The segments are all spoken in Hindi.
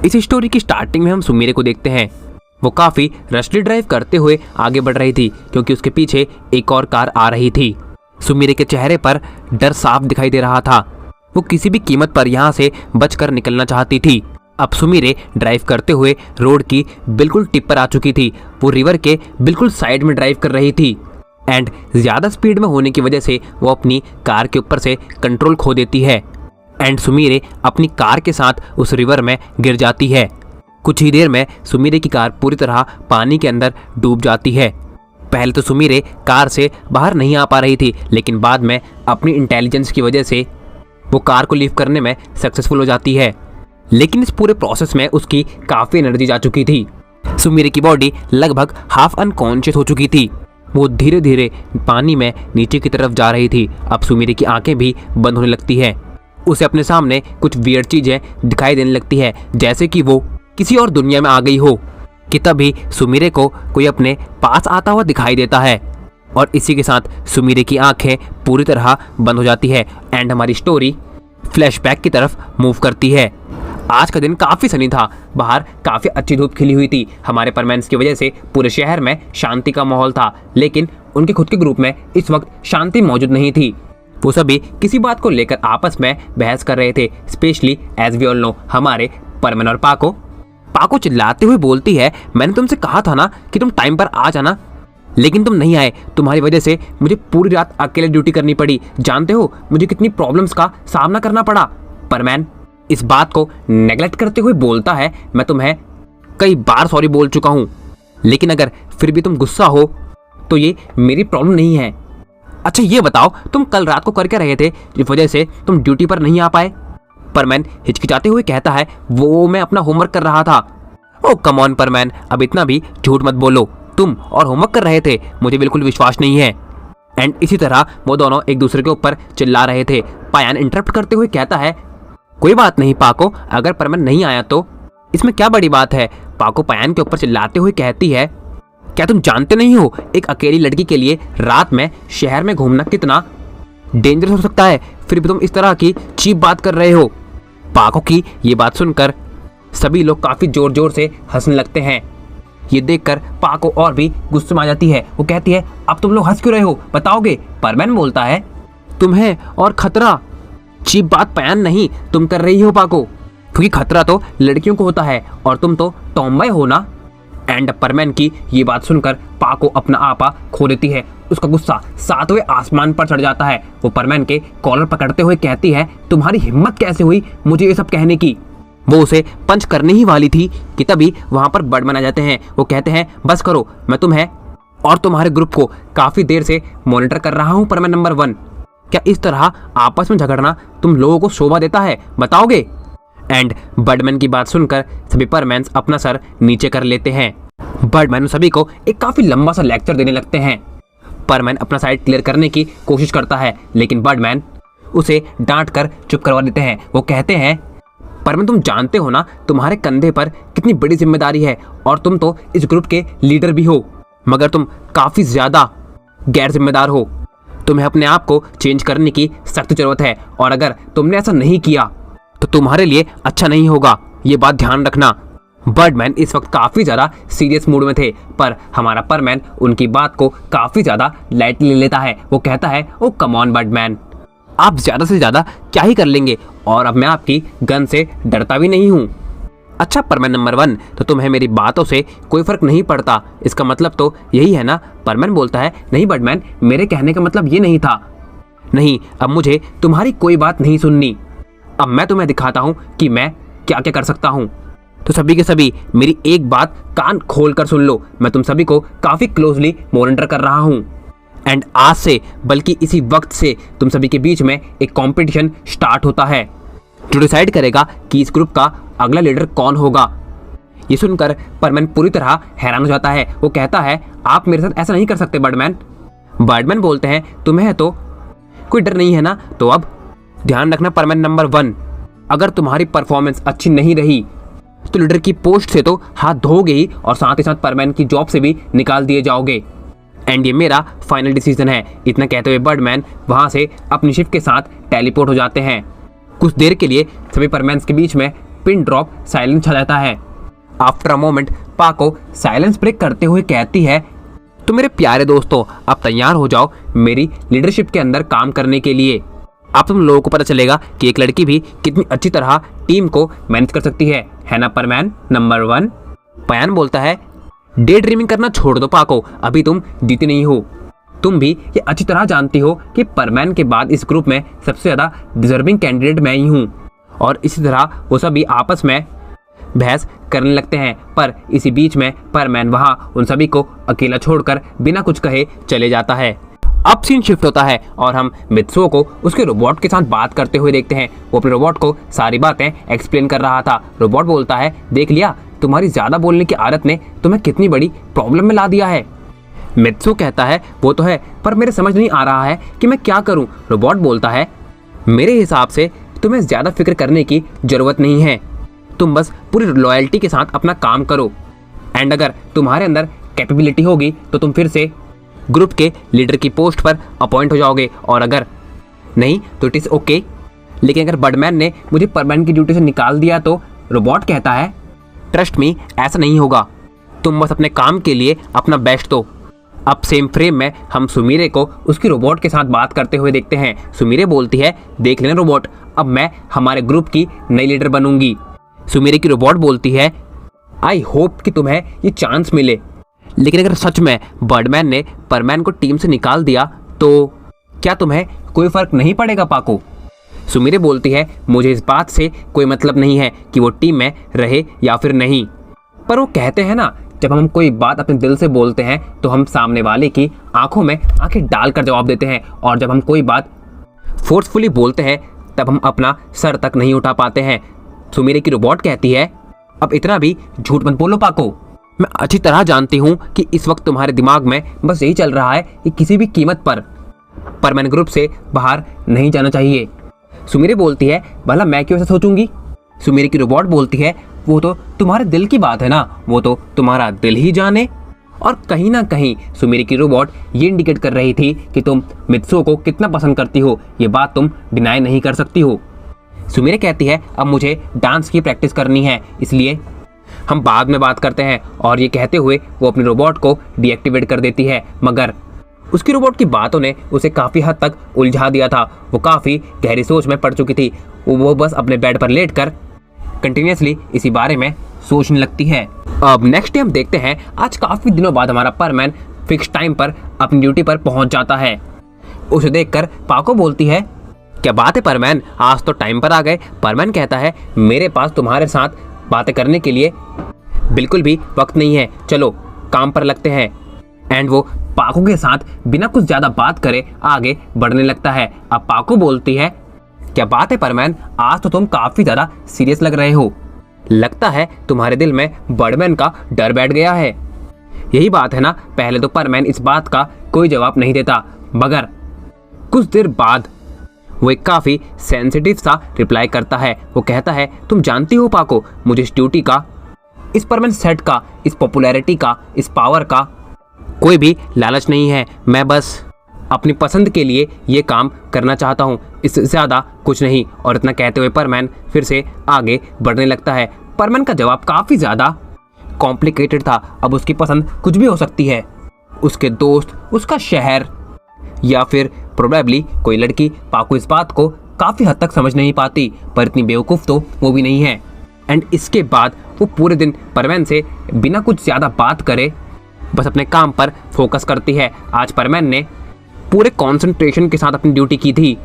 इस स्टोरी की स्टार्टिंग में हम सुमीरे को देखते हैं। वो काफी रशली ड्राइव करते हुए आगे बढ़ रही थी क्योंकि उसके पीछे एक और कार आ रही थी। सुमीरे के चेहरे पर डर साफ दिखाई दे रहा था। वो किसी भी कीमत पर यहाँ से बचकर निकलना चाहती थी। अब सुमीरे ड्राइव करते हुए रोड की बिल्कुल टिप पर आ चुकी थी। वो रिवर के बिल्कुल साइड में ड्राइव कर रही थी एंड ज़्यादा स्पीड में होने की वजह से वो अपनी कार के ऊपर से कंट्रोल खो देती है एंड सुमीरे अपनी कार के साथ उस रिवर में गिर जाती है। कुछ ही देर में सुमीरे की कार पूरी तरह पानी के अंदर डूब जाती है। पहले तो सुमीरे कार से बाहर नहीं आ पा रही थी, लेकिन बाद में अपनी इंटेलिजेंस की वजह से वो कार को लीव करने में सक्सेसफुल हो जाती है। लेकिन इस पूरे प्रोसेस में उसकी काफ़ी एनर्जी जा चुकी थी। सुमीरे की बॉडी लगभग हाफ अनकॉन्शियस हो चुकी थी। वो धीरे धीरे पानी में नीचे की तरफ जा रही थी। अब सुमीरे की आंखें भी बंद होने लगती है। उसे अपने सामने कुछ वियर्ड चीज़ें दिखाई देने लगती है, जैसे कि वो किसी और दुनिया में आ गई हो। कि तभी सुमीरे को कोई अपने पास आता हुआ दिखाई देता है और इसी के साथ सुमीरे की आंखें पूरी तरह बंद हो जाती है एंड हमारी स्टोरी फ्लैशबैक की तरफ मूव करती है। आज का दिन काफ़ी सनी था। बाहर काफ़ी अच्छी धूप खिली हुई थी। हमारे परमेंस की वजह से पूरे शहर में शांति का माहौल था, लेकिन उनके खुद के ग्रुप में इस वक्त शांति मौजूद नहीं थी। वो सभी किसी बात को लेकर आपस में बहस कर रहे थे। Specially as we all know, हमारे परमेन और पाको चिल्लाते हुए बोलती है, मैंने तुमसे कहा था ना कि तुम टाइम पर आ जाना, लेकिन तुम नहीं आए। तुम्हारी वजह से मुझे पूरी रात अकेले ड्यूटी करनी पड़ी। जानते हो मुझे कितनी प्रॉब्लम्स का सामना करना पड़ा। परमैन इस बात को नेगलेक्ट करते हुए बोलता है, मैं तुम्हें कई बार सॉरी बोल चुका हूँ, लेकिन अगर फिर भी तुम गुस्सा हो तो ये मेरी प्रॉब्लम नहीं है। अच्छा ये बताओ, तुम कल रात को कर क्या रहे थे जिस वजह से तुम ड्यूटी पर नहीं आ पाए? परमैन हिचकिचाते हुए कहता है, वो मैं अपना होमवर्क कर रहा था। ओ कम ऑन परमैन, अब इतना भी झूठ मत बोलो। तुम और होमवर्क कर रहे थे, मुझे बिल्कुल विश्वास नहीं है। एंड इसी तरह वो दोनों एक दूसरे के ऊपर चिल्ला रहे थे। पायान इंटरप्ट करते हुए कहता है, कोई बात नहीं पाको, अगर परमैन नहीं आया तो इसमें क्या बड़ी बात है। पाको पायान के ऊपर चिल्लाते हुए कहती है, क्या तुम जानते नहीं हो एक अकेली लड़की के लिए रात में शहर में घूमना कितना डेंजरस हो सकता है? फिर भी तुम इस तरह की चीप बात कर रहे हो। पाको की ये बात सुनकर सभी लोग काफ़ी जोर जोर से हंसने लगते हैं। ये देखकर पाको और भी गुस्से में आ जाती है। वो कहती है, अब तुम लोग हंस क्यों रहे हो, बताओगे? परमैन बोलता है, तुम्हें और खतरा। चीप बात पयान नहीं तुम कर रही हो पाको, क्योंकि खतरा तो लड़कियों को होता है और तुम तो टॉम्बॉय हो ना। एंड परमैन की ये बात सुनकर पाको अपना आपा खो देती है। उसका गुस्सा सातवें आसमान पर चढ़ जाता है। वो परमैन के कॉलर पकड़ते हुए कहती है, तुम्हारी हिम्मत कैसे हुई मुझे ये सब कहने की? वो उसे पंच करने ही वाली थी कि तभी वहाँ पर बर्डमैन आ जाते हैं। वो कहते हैं, बस करो, मैं तुम्हें और तुम्हारे ग्रुप को काफ़ी देर से मॉनिटर कर रहा हूँ। परमैन नंबर 1, क्या इस तरह आपस में झगड़ना तुम लोगों को शोभा देता है, बताओगे? एंड बर्डमैन की बात सुनकर सभी परमैन्स अपना सर नीचे कर लेते हैं। बर्डमैन सभी को एक काफ़ी लंबा सा लेक्चर देने लगते हैं। परमैन अपना साइड क्लियर करने की कोशिश करता है, लेकिन बर्डमैन उसे डांट कर चुप करवा देते हैं। वो कहते हैं, परमैन तुम जानते हो ना तुम्हारे कंधे पर कितनी बड़ी जिम्मेदारी है और तुम तो इस ग्रुप के लीडर भी हो, मगर तुम काफ़ी ज़्यादा गैर जिम्मेदार हो। तुम्हें अपने आप को चेंज करने की सख्त ज़रूरत है और अगर तुमने ऐसा नहीं किया तो तुम्हारे लिए अच्छा नहीं होगा, ये बात ध्यान रखना। बर्डमैन इस वक्त काफ़ी ज़्यादा सीरियस मूड में थे, पर हमारा परमैन उनकी बात को काफ़ी ज़्यादा लाइटली ले लेता है। वो कहता है, ओ कम ऑन बर्डमैन, आप ज़्यादा से ज़्यादा क्या ही कर लेंगे और अब मैं आपकी गन से डरता भी नहीं हूँ। अच्छा परमैन नंबर 1, तो तुम्हें मेरी बातों से कोई फ़र्क नहीं पड़ता, इसका मतलब तो यही है ना? परमैन बोलता है, नहीं बर्डमैन, मेरे कहने का मतलब ये नहीं था। नहीं, अब मुझे तुम्हारी कोई बात नहीं सुननी। अब मैं तुम्हें दिखाता हूँ कि मैं क्या क्या कर सकता हूँ। तो सभी के सभी मेरी एक बात कान खोल कर सुन लो, मैं तुम सभी को काफ़ी क्लोजली मॉनिटर कर रहा हूँ एंड आज से, बल्कि इसी वक्त से तुम सभी के बीच में एक कंपटीशन स्टार्ट होता है जो डिसाइड करेगा कि इस ग्रुप का अगला लीडर कौन होगा। ये सुनकर परमैन पूरी तरह हैरान हो जाता है। वो कहता है, आप मेरे साथ ऐसा नहीं कर सकते बर्डमैन। बर्डमैन बोलते हैं, तुम्हें तो कोई डर नहीं है ना? तो अब ध्यान रखना परमैन नंबर 1, अगर तुम्हारी परफॉर्मेंस अच्छी नहीं रही तो लीडर की पोस्ट से तो हाथ धोगे ही और साथ ही साथ परमैन की जॉब से भी निकाल दिए जाओगे एंड ये मेरा फाइनल डिसीजन है। इतना कहते हुए बर्डमैन वहाँ से अपनी शिप के साथ टेलीपोर्ट हो जाते हैं। कुछ देर के लिए सभी परमैन्स के बीच में पिन ड्रॉप साइलेंस छा जाता है। आफ्टर अ मोमेंट पाको साइलेंस ब्रेक करते हुए कहती है, तो मेरे प्यारे दोस्तों, अब तैयार हो जाओ मेरी लीडरशिप के अंदर काम करने के लिए। अब तुम लोगों को पता चलेगा कि एक लड़की भी कितनी अच्छी तरह टीम को मैनेज कर सकती है ना परमैन नंबर 1। पयान बोलता है, डे ड्रीमिंग करना छोड़ दो पाको, अभी तुम जीती नहीं हो। तुम भी ये अच्छी तरह जानती हो कि परमैन के बाद इस ग्रुप में सबसे ज़्यादा डिजर्विंग कैंडिडेट मैं ही हूँ। और इसी तरह वो सभी आपस में बहस करने लगते हैं, पर इसी बीच में परमैन वहाँ उन सभी को अकेला छोड़कर बिना कुछ कहे चले जाता है। अब सीन शिफ्ट होता है और हम मित्सुओ को उसके रोबोट के साथ बात करते हुए देखते हैं। वो अपने रोबोट को सारी बातें एक्सप्लेन कर रहा था। रोबोट बोलता है, देख लिया, तुम्हारी ज़्यादा बोलने की आदत ने तुम्हें कितनी बड़ी प्रॉब्लम में ला दिया है। मित्सुओ कहता है, वो तो है, पर मेरे समझ नहीं आ रहा है कि मैं क्या करूं। रोबोट बोलता है, मेरे हिसाब से तुम्हें ज़्यादा फिक्र करने की ज़रूरत नहीं है, तुम बस पूरी लॉयल्टी के साथ अपना काम करो। एंड अगर तुम्हारे अंदर कैपेबिलिटी होगी तो तुम फिर से ग्रुप के लीडर की पोस्ट पर अपॉइंट हो जाओगे, और अगर नहीं तो इट इज़ ओके। लेकिन अगर बर्डमैन ने मुझे परमैन की ड्यूटी से निकाल दिया तो? रोबोट कहता है, ट्रस्ट मी, ऐसा नहीं होगा, तुम बस अपने काम के लिए अपना बेस्ट दो। अब सेम फ्रेम में हम सुमीरे को उसकी रोबोट के साथ बात करते हुए देखते हैं। सुमीरे बोलती है, देख लेना रोबोट, अब मैं हमारे ग्रुप की नई लीडर बनूंगी। सुमीरे की रोबोट बोलती है, आई होप कि तुम्हें ये चांस मिले, लेकिन अगर सच में बर्डमैन ने परमैन को टीम से निकाल दिया तो क्या तुम्हें कोई फर्क नहीं पड़ेगा पाको? सुमीरे बोलती है, मुझे इस बात से कोई मतलब नहीं है कि वो टीम में रहे या फिर नहीं, पर वो कहते हैं ना, जब हम कोई बात अपने दिल से बोलते हैं तो हम सामने वाले की आंखों में आंखें डालकर जवाब देते हैं, और जब हम कोई बात फोर्सफुली बोलते हैं तब हम अपना सर तक नहीं उठा पाते हैं। सुमीरे की रोबोट कहती है, अब इतना भी झूठ मत बोलो पाको, मैं अच्छी तरह जानती हूँ कि इस वक्त तुम्हारे दिमाग में बस यही चल रहा है कि किसी भी कीमत पर परमैन ग्रुप से बाहर नहीं जाना चाहिए। सुमीरे बोलती है, भला मैं क्यों ऐसा सोचूंगी? सुमीरे की रोबोट बोलती है, वो तो तुम्हारे दिल की बात है ना, वो तो तुम्हारा दिल ही जाने। और कहीं ना कहीं सुमीरे की रोबोट ये इंडिकेट कर रही थी कि तुम मित्सुओ को कितना पसंद करती हो, ये बात तुम डिनाई नहीं कर सकती हो। सुमीरे कहती है, अब मुझे डांस की प्रैक्टिस करनी है, इसलिए हम बाद में बात करते हैं। और ये कहते हुए वो अपने रोबोट को डीएक्टिवेट कर देती है, मगर उसकी रोबोट की बातों ने उसे काफ़ी हद तक उलझा दिया था। वो काफ़ी गहरी सोच में पड़ चुकी थी। वो बस अपने बेड पर लेटकर कंटिन्यूसली इसी बारे में सोचने लगती है। अब नेक्स्ट डे हम देखते हैं, आज काफ़ी दिनों बाद हमारा परमैन फिक्स टाइम पर अपनी ड्यूटी पर पहुंच जाता है। उसे देखकर पाको बोलती है, क्या बात है परमैन, आज तो टाइम पर आ गए। परमैन कहता है, मेरे पास तुम्हारे साथ बातें करने के लिए बिल्कुल भी वक्त नहीं है, चलो काम पर लगते हैं। एंड वो पाको के साथ बिना कुछ ज़्यादा बात करे आगे बढ़ने लगता है। अब पाको बोलती है, क्या बात है परमैन, आज तो तुम काफ़ी ज़्यादा सीरियस लग रहे हो, लगता है तुम्हारे दिल में बर्डमैन का डर बैठ गया है। यही बात है ना? पहले तो परमैन इस बात का कोई जवाब नहीं देता, मगर कुछ देर बाद वो एक काफ़ी सेंसिटिव सा रिप्लाई करता है। वो कहता है, तुम जानती हो पाको, मुझे इस ड्यूटी का, इस परमानेंट सेट का, इस पॉपुलैरिटी का, इस पावर का कोई भी लालच नहीं है। मैं बस अपनी पसंद के लिए ये काम करना चाहता हूँ, इससे ज़्यादा कुछ नहीं। और इतना कहते हुए परमैन फिर से आगे बढ़ने लगता है। परमैन का जवाब काफ़ी ज़्यादा कॉम्प्लिकेटेड था। अब उसकी पसंद कुछ भी हो सकती है, उसके दोस्त, उसका शहर, या फिर प्रोबेबली कोई लड़की। पाको इस बात को काफ़ी हद तक समझ नहीं पाती, पर इतनी बेवकूफ़ तो वो भी नहीं है। एंड इसके बाद वो पूरे दिन परमैन से बिना कुछ ज़्यादा बात करे बस अपने काम पर फोकस करती है। आज परमैन ने पूरे कंसंट्रेशन के साथ अपनी ड्यूटी की थी।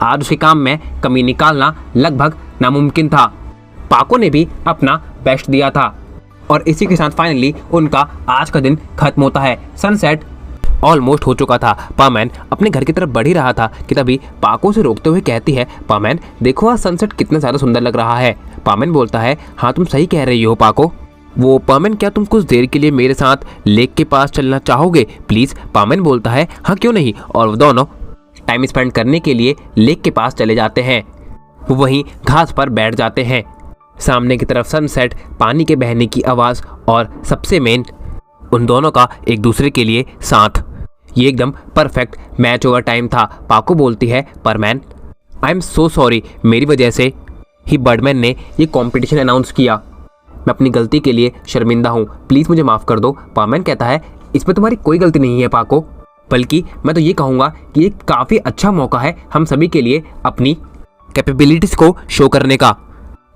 आज उसके काम में कमी निकालना लगभग नामुमकिन था। पाको ने भी अपना बेस्ट दिया था, और इसी के साथ फाइनली उनका आज का दिन खत्म होता है। सनसेट ऑलमोस्ट हो चुका था। परमैन अपने घर की तरफ बढ़ ही रहा था कि तभी पाको से रोकते हुए कहती है, परमैन देखो आज सनसेट कितना ज़्यादा सुंदर लग रहा है। परमैन बोलता है, हाँ तुम सही कह रही हो पाको। वो परमैन, क्या तुम कुछ देर के लिए मेरे साथ लेक के पास चलना चाहोगे प्लीज़? परमैन बोलता है, हाँ क्यों नहीं। और वो दोनों टाइम स्पेंड करने के लिए लेक के पास चले जाते हैं। वो वहीं घास पर बैठ जाते हैं। सामने की तरफ सनसेट, पानी के बहने की आवाज़, और सबसे मेन उन दोनों का एक दूसरे के लिए साथ। ये एकदम परफेक्ट मैच ओवर टाइम था। पाको बोलती है, परमैन आई एम सो सॉरी, मेरी वजह से ही बर्डमैन ने ये कंपटीशन अनाउंस किया। मैं अपनी गलती के लिए शर्मिंदा हूँ, प्लीज़ मुझे माफ़ कर दो। पामैन कहता है इसमें तुम्हारी कोई गलती नहीं है पाको, बल्कि मैं तो ये कहूँगा कि ये काफ़ी अच्छा मौका है हम सभी के लिए अपनी कैपेबिलिटीज़ को शो करने का,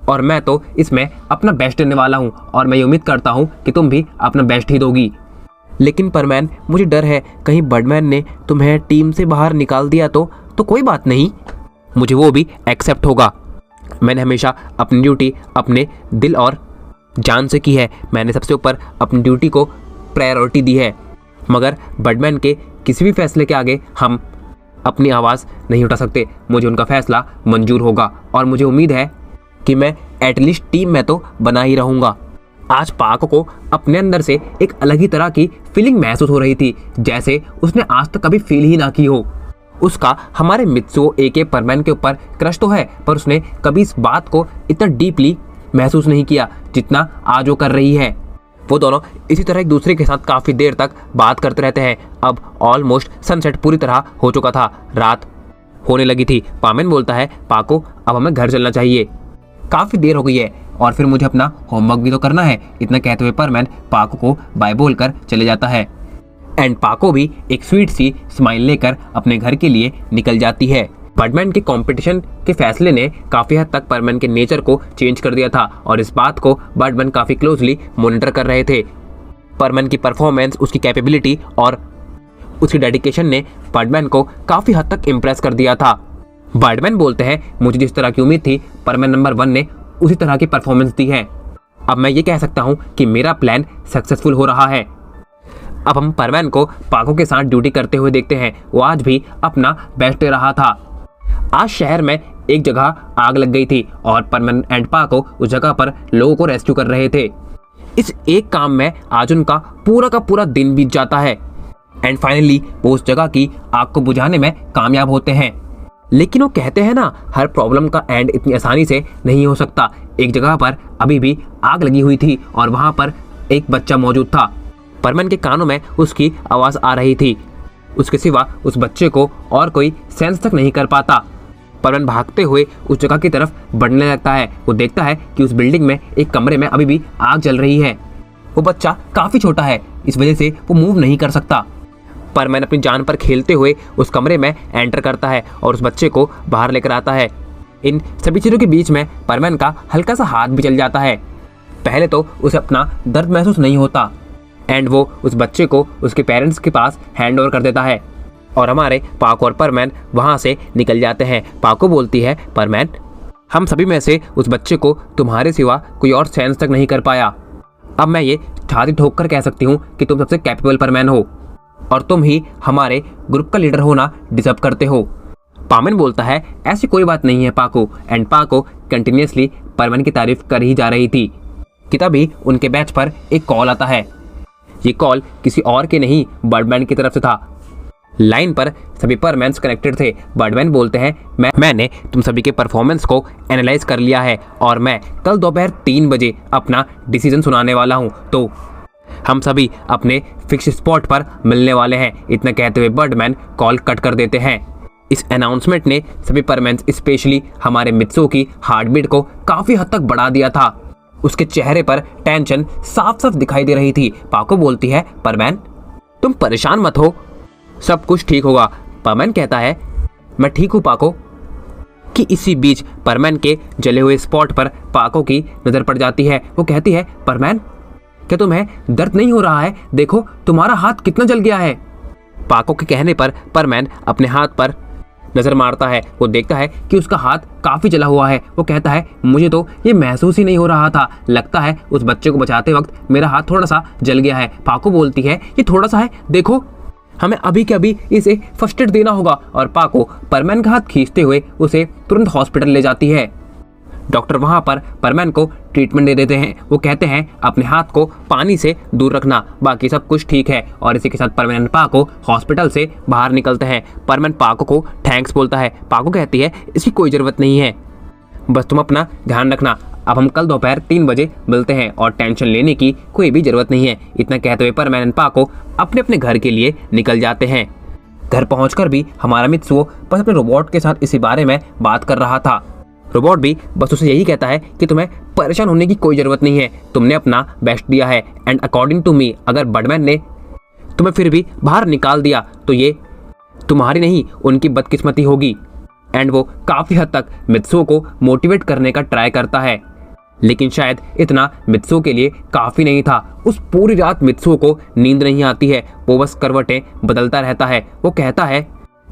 और मैं तो इसमें अपना बेस्ट देने वाला हूँ और मैं ये उम्मीद करता हूँ कि तुम भी अपना बेस्ट ही दोगी। लेकिन परमैन मुझे डर है कहीं बर्डमैन ने तुम्हें टीम से बाहर निकाल दिया तो कोई बात नहीं, मुझे वो भी एक्सेप्ट होगा। मैंने हमेशा अपनी ड्यूटी अपने दिल और जान से की है, मैंने सबसे ऊपर अपनी ड्यूटी को प्रायोरिटी दी है, मगर बर्डमैन के किसी भी फैसले के आगे हम अपनी आवाज़ नहीं उठा सकते। मुझे उनका फैसला मंजूर होगा और मुझे उम्मीद है कि मैं एटलीस्ट टीम में तो बना ही रहूँगा। आज पाको को अपने अंदर से एक अलग ही तरह की फीलिंग महसूस हो रही थी, जैसे उसने आज तक कभी फील ही ना की हो। उसका हमारे मित्सुओ एके परमैन के ऊपर क्रश तो है, पर उसने कभी इस बात को इतना डीपली महसूस नहीं किया जितना आज वो कर रही है। वो दोनों इसी तरह एक दूसरे के साथ काफ़ी देर तक बात करते रहते हैं। अब ऑलमोस्ट सनसेट पूरी तरह हो चुका था, रात होने लगी थी। पामैन बोलता है पाको अब हमें घर चलना चाहिए, काफ़ी देर हो गई है और फिर मुझे अपना होमवर्क भी तो करना है। इतना कहते हुए परमैन पाको को बाय बोलकर चले जाता है एंड पाको भी एक स्वीट सी स्माइल लेकर अपने घर के लिए निकल जाती है। बर्डमैन के कंपटीशन के फैसले ने काफ़ी हद तक परमैन के नेचर को चेंज कर दिया था और इस बात को बर्डमैन काफ़ी क्लोजली मॉनिटर कर रहे थे। परमैन की परफॉर्मेंस, उसकी कैपेबिलिटी और उसकी डेडिकेशन ने बर्डमैन को काफ़ी हद तक इम्प्रेस कर दिया था। बर्डमैन बोलते हैं मुझे जिस तरह की उम्मीद थी परमैन नंबर 1 ने उसी तरह की परफॉर्मेंस दी है। अब मैं ये कह सकता हूँ कि मेरा प्लान सक्सेसफुल हो रहा है। अब हम परमैन को पाको के साथ ड्यूटी करते हुए देखते हैं। वो आज भी अपना बेस्ट दे रहा था। आज शहर में एक जगह आग लग गई थी और परमैन एंड पाको उस जगह पर लोगों को रेस्क्यू कर रहे थे। इस एक काम में आज उनका पूरा का पूरा दिन बीत जाता है एंड फाइनली वो उस जगह की आग को बुझाने में कामयाब होते हैं। लेकिन वो कहते हैं ना, हर प्रॉब्लम का एंड इतनी आसानी से नहीं हो सकता। एक जगह पर अभी भी आग लगी हुई थी और वहाँ पर एक बच्चा मौजूद था। परमैन के कानों में उसकी आवाज़ आ रही थी, उसके सिवा उस बच्चे को और कोई सेंस तक नहीं कर पाता। परमैन भागते हुए उस जगह की तरफ बढ़ने लगता है। वो देखता है कि उस बिल्डिंग में एक कमरे में अभी भी आग जल रही है। वो बच्चा काफ़ी छोटा है, इस वजह से वो मूव नहीं कर सकता। परमैन अपनी जान पर खेलते हुए उस कमरे में एंटर करता है और उस बच्चे को बाहर लेकर आता है। इन सभी चीज़ों के बीच में परमैन का हल्का सा हाथ भी चल जाता है। पहले तो उसे अपना दर्द महसूस नहीं होता एंड वो उस बच्चे को उसके पेरेंट्स के पास हैंड ओवर कर देता है और हमारे पाको और परमैन वहाँ से निकल जाते हैं। पाको बोलती है परमैन हम सभी में से उस बच्चे को तुम्हारे सिवा कोई और सेंस तक नहीं कर पाया। अब मैं ये छाती ठोक कर कह सकती हूँ कि तुम सबसे कैपेबल परमैन हो और तुम ही हमारे ग्रुप का लीडर होना डिजर्व करते हो। पामैन बोलता है ऐसी कोई बात नहीं है पाको एंड पाको कंटिन्यूसली परमैन की तारीफ कर ही जा रही थी कि तभी उनके बैच पर एक कॉल आता है। ये कॉल किसी और के नहीं बर्डमैन की तरफ से था। लाइन पर सभी परमैन्स कनेक्टेड थे। बर्डमैन बोलते हैं मैंने तुम सभी के परफॉर्मेंस को एनालाइज कर लिया है और मैं कल दोपहर 3 बजे अपना डिसीजन सुनाने वाला हूँ, तो हम सभी अपने फिक्स स्पॉट पर मिलने वाले हैं। इतना कहते हुए बर्डमैन कॉल कट कर देते हैं। इस अनाउंसमेंट ने सभी परमैन्स स्पेशली हमारे मित्सुओ की हार्ट बीट को काफ़ी हद तक बढ़ा दिया था। उसके चेहरे पर टेंशन साफ साफ दिखाई दे रही थी। पाको बोलती है परमैन तुम परेशान मत हो, सब कुछ ठीक होगा। परमैन कहता है मैं ठीक हूँ पाको। कि इसी बीच परमैन के जले हुए स्पॉट पर पाको की नज़र पड़ जाती है। वो कहती है परमैन क्या तुम्हें दर्द नहीं हो रहा है, देखो तुम्हारा हाथ कितना जल गया है। पाको के कहने पर परमैन अपने हाथ पर नज़र मारता है। वो देखता है कि उसका हाथ काफ़ी जला हुआ है। वो कहता है मुझे तो ये महसूस ही नहीं हो रहा था, लगता है उस बच्चे को बचाते वक्त मेरा हाथ थोड़ा सा जल गया है। पाको बोलती है ये थोड़ा सा है, देखो हमें अभी के अभी इसे फर्स्ट एड देना होगा और पाको परमैन का हाथ खींचते हुए उसे तुरंत हॉस्पिटल ले जाती है। डॉक्टर वहाँ पर परमैन को ट्रीटमेंट दे देते हैं। वो कहते हैं अपने हाथ को पानी से दूर रखना, बाकी सब कुछ ठीक है। और इसी के साथ परमैन पाको हॉस्पिटल से बाहर निकलते हैं। परमैन पाको को थैंक्स बोलता है। पाको कहती है इसकी कोई ज़रूरत नहीं है, बस तुम अपना ध्यान रखना। अब हम कल दोपहर 3 बजे मिलते हैं और टेंशन लेने की कोई भी ज़रूरत नहीं है। इतना कहते हुए परमैन पाको अपने अपने घर के लिए निकल जाते हैं। घर पहुँच भी हमारा मित्सुओ बस अपने रोबोट के साथ इसी बारे में बात कर रहा था। रोबोट भी बस उसे यही कहता है कि तुम्हें परेशान होने की कोई ज़रूरत नहीं है, तुमने अपना बेस्ट दिया है एंड अकॉर्डिंग टू मी अगर बर्डमैन ने तुम्हें फिर भी बाहर निकाल दिया तो ये तुम्हारी नहीं उनकी बदकिस्मती होगी। एंड वो काफ़ी हद तक मित्सुओ को मोटिवेट करने का ट्राई करता है, लेकिन शायद इतना मित्सुओ के लिए काफ़ी नहीं था। उस पूरी रात मित्सुओ को नींद नहीं आती है, वो बस करवटें बदलता रहता है। वो कहता है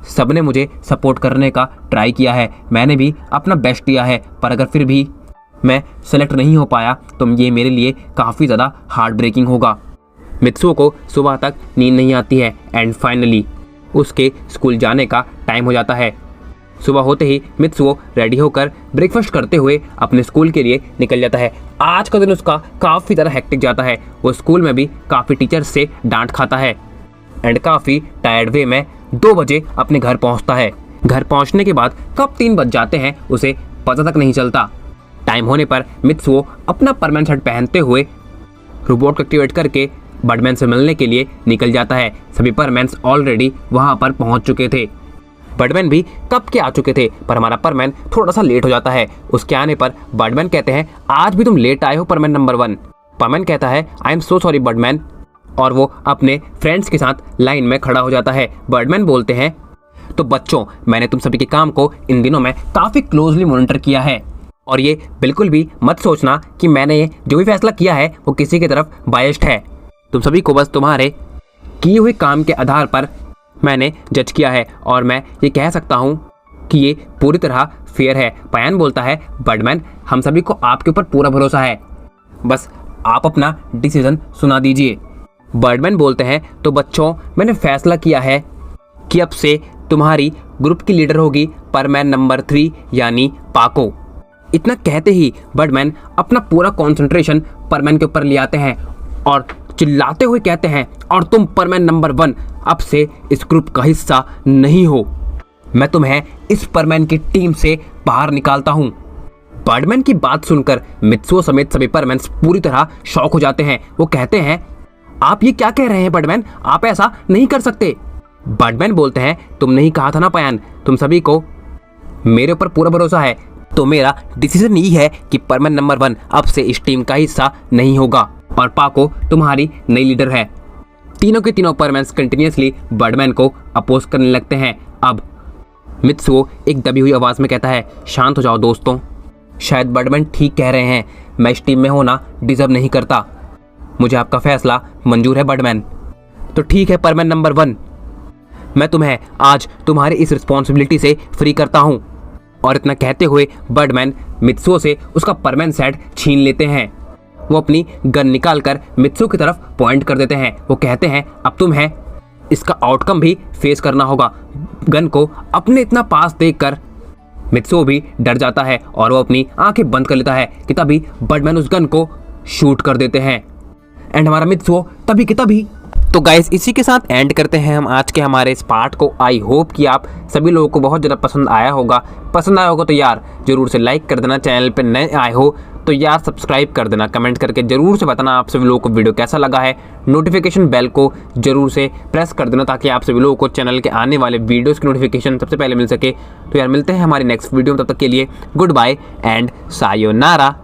सबने मुझे सपोर्ट करने का ट्राई किया है, मैंने भी अपना बेस्ट दिया है, पर अगर फिर भी मैं सेलेक्ट नहीं हो पाया तो ये मेरे लिए काफ़ी ज़्यादा हार्ट ब्रेकिंग होगा। मित्सुओ को सुबह तक नींद नहीं आती है एंड फाइनली उसके स्कूल जाने का टाइम हो जाता है। सुबह होते ही मित्सुओ रेडी होकर ब्रेकफास्ट करते हुए अपने स्कूल के लिए निकल जाता है। आज का दिन उसका काफ़ी ज़्यादा हेक्टिक जाता है। वो स्कूल में भी काफ़ी टीचर्स से डांट खाता है एंड काफ़ी टायर्ड वे में 2 बजे अपने घर पहुंचता है। घर पहुंचने के बाद कब 3 बज जाते हैं उसे पता तक नहीं चलता। टाइम होने पर मित्सुओ अपना परमानेंट सेट पहनते हुए रोबोट को एक्टिवेट करके बर्डमैन से मिलने के लिए निकल जाता है। सभी परमैन्स ऑलरेडी वहां पर पहुंच चुके थे। बर्डमैन भी कब के आ चुके थे, पर हमारा परमैन थोड़ा सा लेट हो जाता है। उसके आने पर बर्डमैन कहते हैं आज भी तुम लेट आए हो परमैन नंबर 1। परमैन कहता है I am so sorry Birdman, और वो अपने फ्रेंड्स के साथ लाइन में खड़ा हो जाता है। बर्डमैन बोलते हैं तो बच्चों, मैंने तुम सभी के काम को इन दिनों में काफ़ी क्लोजली मॉनिटर किया है और ये बिल्कुल भी मत सोचना कि मैंने ये जो भी फैसला किया है वो किसी की तरफ बायस्ड है। तुम सभी को बस तुम्हारे किए हुए काम के आधार पर मैंने जज किया है और मैं ये कह सकता हूँ कि ये पूरी तरह फेयर है। पयान बोलता है बर्डमैन, हम सभी को आपके ऊपर पूरा भरोसा है, बस आप अपना डिसीजन सुना दीजिए। बर्डमैन बोलते हैं तो बच्चों, मैंने फैसला किया है कि अब से तुम्हारी ग्रुप की लीडर होगी परमैन नंबर 3 यानी पाको। इतना कहते ही बर्डमैन अपना पूरा कंसंट्रेशन परमैन के ऊपर ले आते हैं और चिल्लाते हुए कहते हैं और तुम परमैन नंबर 1 अब से इस ग्रुप का हिस्सा नहीं हो, मैं तुम्हें इस परमैन की टीम से बाहर निकालता हूँ। बर्डमैन की बात सुनकर मित्सुओ समेत सभी परमैन्स पूरी तरह शॉक हो जाते हैं। वो कहते हैं आप ये क्या कह रहे हैं बर्डमैन, आप ऐसा नहीं कर सकते। बर्डमैन बोलते हैं तुमने ही कहा था ना पयान, तुम सभी को मेरे ऊपर पूरा भरोसा है, तो मेरा डिसीजन यही है कि परमैन नंबर 1 अब से इस टीम का हिस्सा नहीं होगा और पाको तुम्हारी नई लीडर है। तीनों के तीनों परमैन्स कंटिन्यूसली बर्डमैन को अपोज करने लगते हैं। अब मित्सुओ एक दबी हुई आवाज़ में कहता है शांत हो जाओ दोस्तों, शायद बर्डमैन ठीक कह रहे हैं, मैं इस टीम में होना डिजर्व नहीं करता, मुझे आपका फैसला मंजूर है बर्डमैन। तो ठीक है परमैन नंबर 1, मैं तुम्हें आज तुम्हारी इस रिस्पॉन्सिबिलिटी से फ्री करता हूँ। और इतना कहते हुए बर्डमैन मित्सुओ से उसका परमैन सेट छीन लेते हैं। वो अपनी गन निकालकर मित्सुओ की तरफ पॉइंट कर देते हैं। वो कहते हैं अब तुम्हें इसका आउटकम भी फेस करना होगा। गन को अपने इतना पास देखकर मित्सुओ भी डर जाता है और वो अपनी आंखें बंद कर लेता है कि तभी बर्डमैन उस गन को शूट कर देते हैं एंड हमारा मित्सुओ तभी कि तभी। तो गाइस इसी के साथ एंड करते हैं हम आज के हमारे इस पार्ट को। आई होप कि आप सभी लोगों को बहुत ज़्यादा पसंद आया होगा। तो यार जरूर से लाइक कर देना, चैनल पे नए आए हो तो यार सब्सक्राइब कर देना, कमेंट करके जरूर से बताना आप सभी लोगों को वीडियो कैसा लगा है। नोटिफिकेशन बेल को जरूर से प्रेस कर देना ताकि आप सभी लोगों को चैनल के आने वाले वीडियोज़ की नोटिफिकेशन सबसे पहले मिल सके। तो यार मिलते हैं हमारी नेक्स्ट वीडियो में, तब तक के लिए गुड बाय एंड सायोनारा।